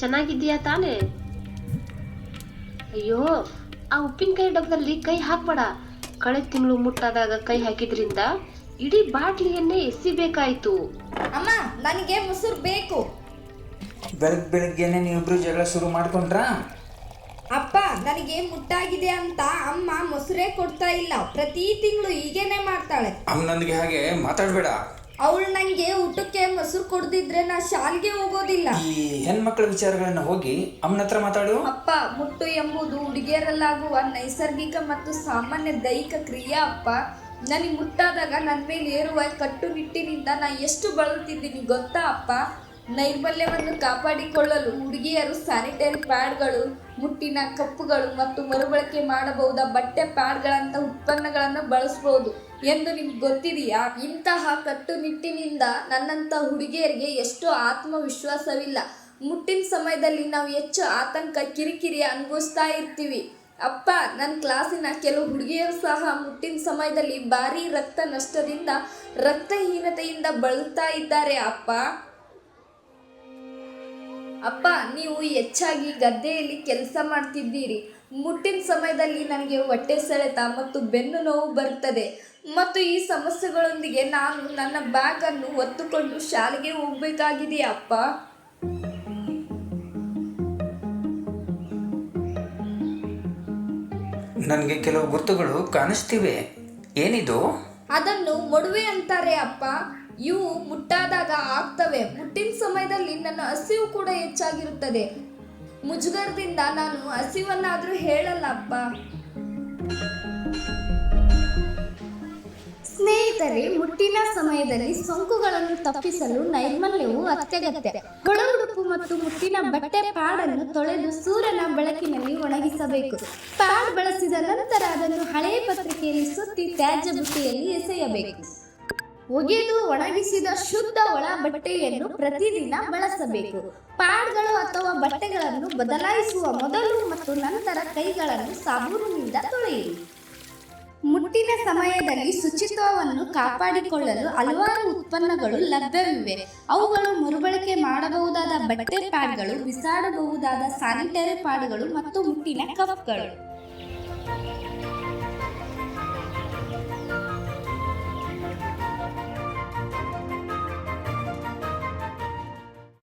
ಚೆನ್ನಾಗಿದ್ದೀಯಾ ತಾನೇ? ಅಯ್ಯೋ, ಆ ಉಪ್ಪಿನಕಾಯಿ ಡಬ್ಬದಲ್ಲಿ ಕೈ ಹಾಕ್ಬೇಡ. ಕಳೆದ ತಿಂಗಳು ಮುಟ್ಟಾದಾಗ ಕೈ ಹಾಕಿದ್ರಿಂದ ಇಡೀ ಬಾಟ್ಲಿಯನ್ನೇ ಎಸಿಬೇಕಾಯ್ತು. ಅಮ್ಮ, ನನಗೆ ಮೊಸರು ಬೇಕು. ಬೆಳಗ್ಗೆನೆ ನೀವಿಬ್ರು ಜಗಳ ಶುರು ಮಾಡ್ಕೊಂಡ್ರಾ? ಅಪ್ಪ, ನನಗೆ ಮುಟ್ಟಾಗಿದೆ ಅಂತ ಅಮ್ಮ ಮೊಸರೇ ಕೊಡ್ತಾ ಇಲ್ಲ. ಪ್ರತಿ ತಿಂಗಳು ಹೀಗೇನೆ ಮಾಡ್ತಾಳೆ. ನನಗೆ ಹಾಗೆ ಮಾತಾಡಬೇಡ. ಅವಳು ನನಗೆ ಊಟಕ್ಕೆ ಮೊಸರು ಕೊಡದಿದ್ರೆ ನಾ ಶಾಲೆಗೆ ಹೋಗೋದಿಲ್ಲ. ಈ ಹೆಣ್ಮಕ್ಳ ವಿಚಾರಗಳನ್ನ ಹೋಗಿ ಅಮ್ಮನ ಹತ್ರ ಮಾತಾಡು. ಅಪ್ಪ, ಮುಟ್ಟು ಎಂಬುದು ಹುಡುಗಿಯರಲ್ಲಾಗುವ ನೈಸರ್ಗಿಕ ಮತ್ತು ಸಾಮಾನ್ಯ ದೈಹಿಕ ಕ್ರಿಯೆ. ಅಪ್ಪ, ನನಗೆ ಮುಟ್ಟಾದಾಗ ನನ್ನ ಮೇಲೆ ಏರುವ ಕಟ್ಟುನಿಟ್ಟಿನಿಂದ ನಾ ಎಷ್ಟು ಬಳಲುತ್ತಿದ್ದೀನಿ ಗೊತ್ತಾ ಅಪ್ಪ? ನೈರ್ಮಲ್ಯವನ್ನು ಕಾಪಾಡಿಕೊಳ್ಳಲು ಹುಡುಗಿಯರು ಸ್ಯಾನಿಟರಿ ಪ್ಯಾಡ್ಗಳು, ಮುಟ್ಟಿನ ಕಪ್ಪುಗಳು ಮತ್ತು ಮರುಬಳಕೆ ಮಾಡಬಹುದ ಬಟ್ಟೆ ಪ್ಯಾಡ್ಗಳಂತ ಉತ್ಪನ್ನಗಳನ್ನು ಬಳಸಬಹುದು ಎಂದು ನಿಮ್ಗೆ ಗೊತ್ತಿದೆಯಾ? ಇಂತಹ ಕಟ್ಟುನಿಟ್ಟಿನಿಂದ ನನ್ನಂಥ ಹುಡುಗಿಯರಿಗೆ ಎಷ್ಟು ಆತ್ಮವಿಶ್ವಾಸವಿಲ್ಲ. ಮುಟ್ಟಿನ ಸಮಯದಲ್ಲಿ ನಾವು ಹೆಚ್ಚು ಆತಂಕ, ಕಿರಿಕಿರಿ ಅನುಭವಿಸ್ತಾ ಇರ್ತೀವಿ. ಅಪ್ಪ, ನನ್ನ ಕ್ಲಾಸಿನ ಕೆಲವು ಹುಡುಗಿಯರು ಸಹ ಮುಟ್ಟಿನ ಸಮಯದಲ್ಲಿ ಭಾರೀ ರಕ್ತ ನಷ್ಟದಿಂದ, ರಕ್ತಹೀನತೆಯಿಂದ ಬಳಲ್ತಾ ಇದ್ದಾರೆ. ಅಪ್ಪ, ನೀವು ಹೆಚ್ಚಾಗಿ ಗದ್ದೆಯಲ್ಲಿ ಕೆಲಸ ಮಾಡ್ತಿದ್ದೀರಿ. ಮುಟ್ಟಿನ ಸಮಯದಲ್ಲಿ ನನಗೆ ಹೊಟ್ಟೆ ಸೆಳೆತ ಮತ್ತು ಬೆನ್ನು ನೋವು ಬರುತ್ತದೆ ಮತ್ತು ಈ ಸಮಸ್ಯೆಗಳೊಂದಿಗೆ ನಾನು ನನ್ನ ಬ್ಯಾಗ್ ಅನ್ನು ಹೊತ್ತುಕೊಂಡು ಶಾಲೆಗೆ ಹೋಗಬೇಕಾಗಿದೆ. ಅಪ್ಪ, ನನಗೆ ಕೆಲವು ಗುರುತುಗಳು ಕಾಣಿಸ್ತಿವೆ. ಏನಿದು? ಅದನ್ನು ಮೊಡವೆ ಅಂತಾರೆ ಅಪ್ಪ. ಇವು ಮುಟ್ಟಾದಾಗ ಆಗ್ತವೆ. ಮುಟ್ಟಿನ ಸಮಯದಲ್ಲಿ ನನ್ನ ಹಸಿವು ಕೂಡ ಹೆಚ್ಚಾಗಿರುತ್ತದೆ. ಮುಜುಗರದಿಂದ ನಾನು ಹಸಿವನ್ನಾದರೂ ಹೇಳಲ್ಲ ಅಪ್ಪ. ಸ್ನೇಹಿತರೆ, ಮುಟ್ಟಿನ ಸಮಯದಲ್ಲಿ ಸೋಂಕುಗಳನ್ನು ತಪ್ಪಿಸಲು ನೈರ್ಮಲ್ಯವು ಅತ್ಯಗತ್ಯ. ಒಳ ಉಡುಪು ಮತ್ತು ಮುಟ್ಟಿನ ಬಟ್ಟೆ ಪ್ಯಾಡ್ ಅನ್ನು ತೊಳೆದು ಸೂರ್ಯನ ಬೆಳಕಿನಲ್ಲಿ ಒಣಗಿಸಬೇಕು. ಪ್ಯಾಡ್ ಬಳಸಿದ ನಂತರ ಅದನ್ನು ಹಳೆಯ ಪತ್ರಿಕೆಯಲ್ಲಿ ಸುತ್ತಿ ತ್ಯಾಜ್ಯ ಬುಟ್ಟಿಯಲ್ಲಿ ಎಸೆಯಬೇಕು. ಒಗೆದು ಒಣಗಿಸಿದ ಶುದ್ಧ ಒಳ ಬಟ್ಟೆಯನ್ನು ಪ್ರತಿದಿನ ಬಳಸಬೇಕು. ಪ್ಯಾಡ್ಗಳು ಅಥವಾ ಬಟ್ಟೆಗಳನ್ನು ಬದಲಾಯಿಸುವ ಮೊದಲು ಮತ್ತು ನಂತರ ಕೈಗಳನ್ನು ಸಾಬೂನಿನಿಂದ ತೊಳೆಯಿರಿ. ಮುಟ್ಟಿನ ಸಮಯದಲ್ಲಿ ಶುಚಿತ್ವವನ್ನು ಕಾಪಾಡಿಕೊಳ್ಳಲು ಹಲವಾರು ಉತ್ಪನ್ನಗಳು ಲಭ್ಯವಿವೆ. ಅವುಗಳು ಮರುಬಳಕೆ ಮಾಡಬಹುದಾದ ಬಟ್ಟೆ ಪ್ಯಾಡ್ಗಳು, ಬಿಸಾಡಬಹುದಾದ ಸ್ಯಾನಿಟರಿ ಪ್ಯಾಡ್ಗಳು ಮತ್ತು ಮುಟ್ಟಿನ ಕಪ್ಗಳು.